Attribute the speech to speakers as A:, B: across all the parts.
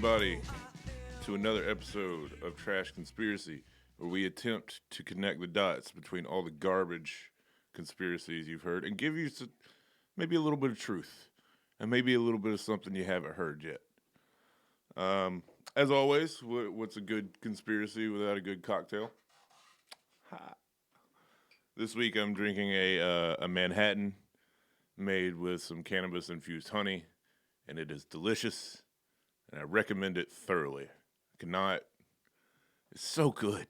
A: everybody, to another episode of Trash Conspiracy, where we attempt to connect the dots between all the garbage conspiracies you've heard and give you maybe a little bit of truth and maybe a little bit of something you haven't heard yet. As always, what's a good conspiracy without a good cocktail? Ha. This week I'm drinking a Manhattan made with some cannabis infused honey, and it is delicious, and I recommend it thoroughly. I cannot. It's so good.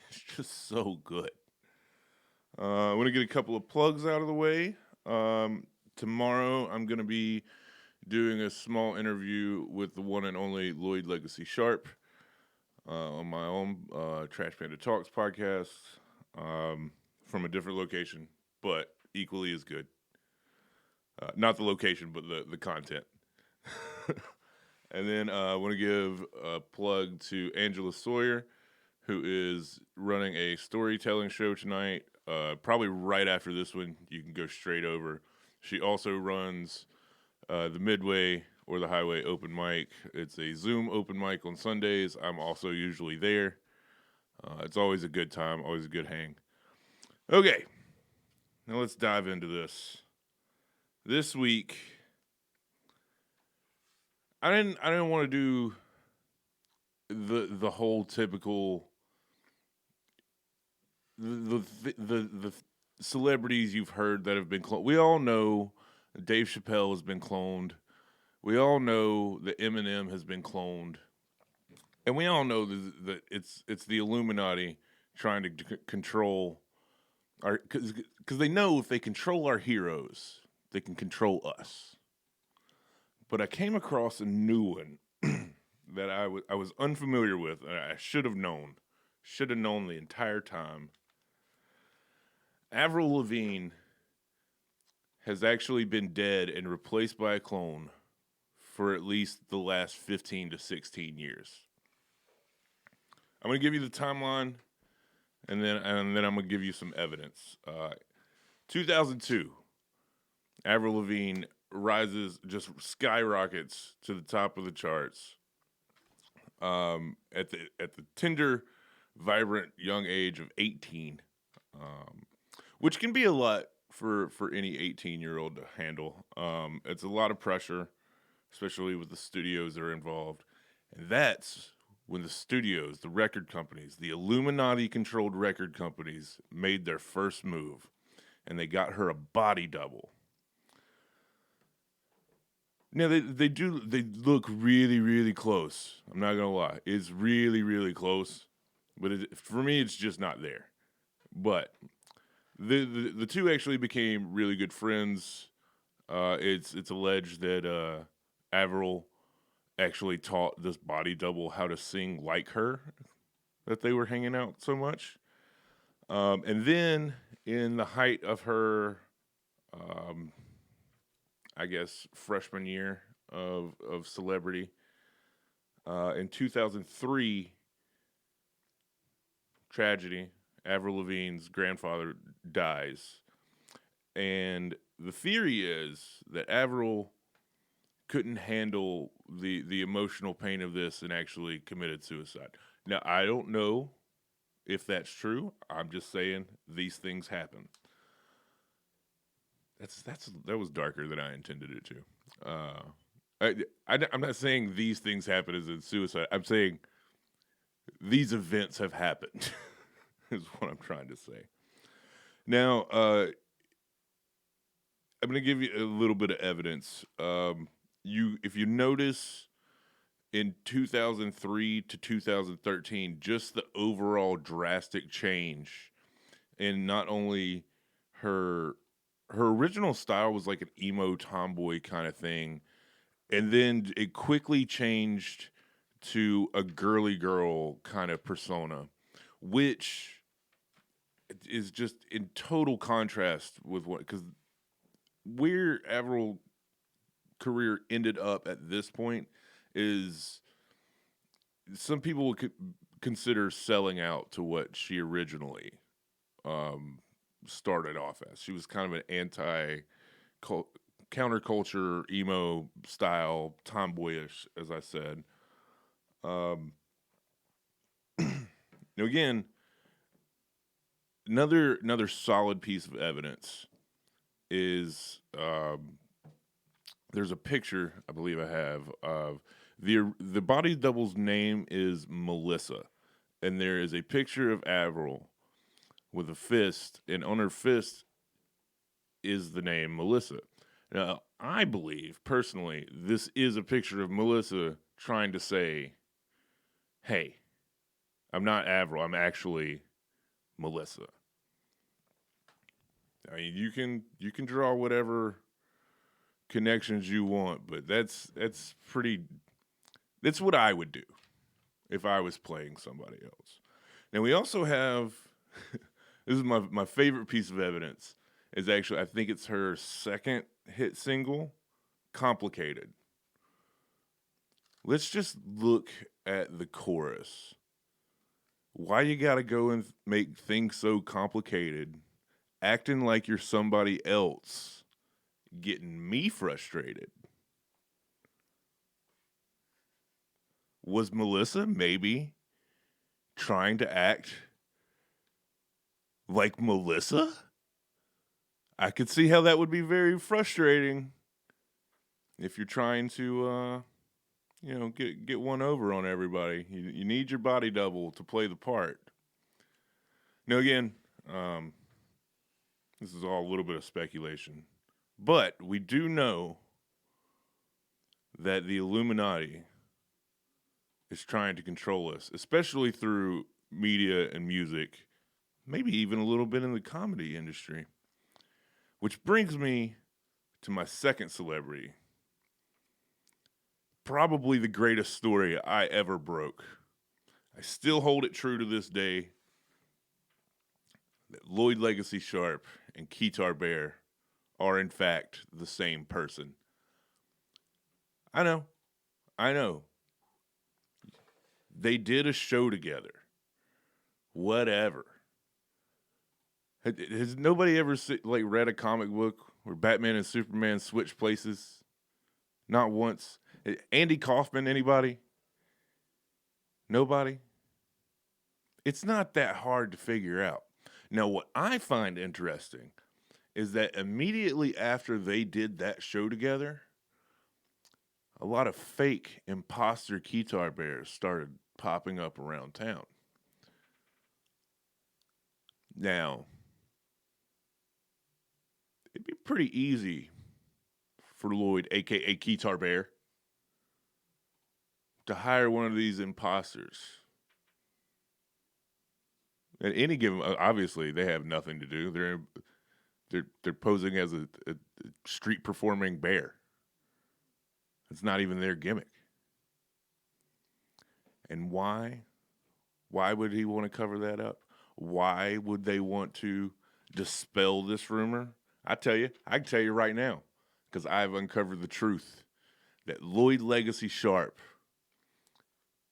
A: It's just so good. I want to get a couple of plugs out of the way. Tomorrow I'm going to be doing a small interview with the one and only Lloyd Legacy Sharp on my own Trash Panda Talks podcast from a different location, but equally as good. Not the location, but the content. And then I want to give a plug to Angela Sawyer, who is running a storytelling show tonight. Probably right after this one, you can go straight over. She also runs the Midway or the Highway open mic. It's a Zoom open mic on Sundays. I'm also usually there. It's always a good time, always a good hang. Okay, now let's dive into this. This week, I didn't want to do the whole typical the celebrities you've heard that have been cloned. We all know Dave Chappelle has been cloned. We all know that Eminem has been cloned, and we all know that it's the Illuminati trying to control our because they know if they control our heroes, they can control us. But I came across a new one that I was unfamiliar with, and I should have known the entire time. Avril Lavigne has actually been dead and replaced by a clone for at least the last 15 to 16 years. I'm going to give you the timeline, and then I'm going to give you some evidence. 2002, Avril Lavigne just skyrockets to the top of the charts at the tender, vibrant young age of 18, which can be a lot for any 18-year-old to handle. It's a lot of pressure, especially with the studios that are involved, and that's when the studios, the record companies, the Illuminati-controlled record companies made their first move, and they got her a body double. Now, they look really, really close. I'm not going to lie. It's really, really close. But for me, it's just not there. But the two actually became really good friends. It's alleged that Avril actually taught this body double how to sing like her, that they were hanging out so much. And then, in the height of her... I guess, freshman year of celebrity. In 2003, tragedy, Avril Lavigne's grandfather dies. And the theory is that Avril couldn't handle the emotional pain of this and actually committed suicide. Now, I don't know if that's true. I'm just saying these things happen. That was darker than I intended it to. I'm not saying these things happen as in suicide. I'm saying these events have happened. Is what I'm trying to say. Now, I'm going to give you a little bit of evidence. If you notice, in 2003 to 2013, just the overall drastic change in not only her original style was like an emo tomboy kind of thing, and then it quickly changed to a girly girl kind of persona, which is just in total contrast with because where Avril career ended up at this point is some people would consider selling out to what she originally started off as. She was kind of an counterculture, emo style, tomboyish, as I said. Um, now again, another solid piece of evidence is there's a picture I believe I have of the body double's name is Melissa, and there is a picture of Avril with a fist, and on her fist is the name Melissa. Now, I believe personally this is a picture of Melissa trying to say, "Hey, I'm not Avril. I'm actually Melissa." I mean, you can draw whatever connections you want, but that's pretty. That's what I would do if I was playing somebody else. Now we also have this is my favorite piece of evidence is actually I think it's her second hit single, Complicated. Let's just look at the chorus. Why you gotta go and make things so complicated, acting like you're somebody else, getting me frustrated? Was Melissa maybe trying to act like Melissa? I could see how that would be very frustrating if you're trying to, get one over on everybody. You need your body double to play the part. Now, again, this is all a little bit of speculation, but we do know that the Illuminati is trying to control us, especially through media and music, maybe even a little bit in the comedy industry. Which brings me to my second celebrity. Probably the greatest story I ever broke. I still hold it true to this day that Lloyd Legacy Sharp and Keytar Bear are in fact the same person. I know. They did a show together. Whatever. Has nobody ever read a comic book where Batman and Superman switch places? Not once. Andy Kaufman, anybody? Nobody? It's not that hard to figure out. Now, what I find interesting is that immediately after they did that show together, a lot of fake imposter Keytar Bears started popping up around town. Now, it'd be pretty easy for Lloyd, aka Keytar Bear, to hire one of these imposters. At any given, obviously, they have nothing to do. They're posing as a street performing bear. It's not even their gimmick. And why? Why would he want to cover that up? Why would they want to dispel this rumor? I can tell you right now, because I've uncovered the truth that Lloyd Legacy Sharp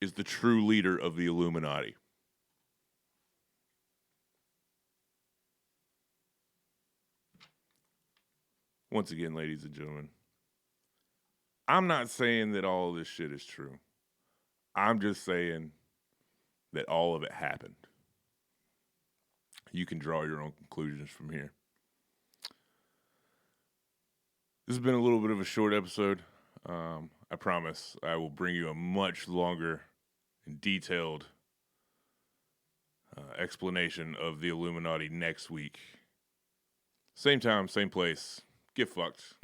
A: is the true leader of the Illuminati. Once again, ladies and gentlemen, I'm not saying that all of this shit is true. I'm just saying that all of it happened. You can draw your own conclusions from here. This has been a little bit of a short episode. I promise I will bring you a much longer and detailed explanation of the Illuminati next week. Same time, same place. Get fucked.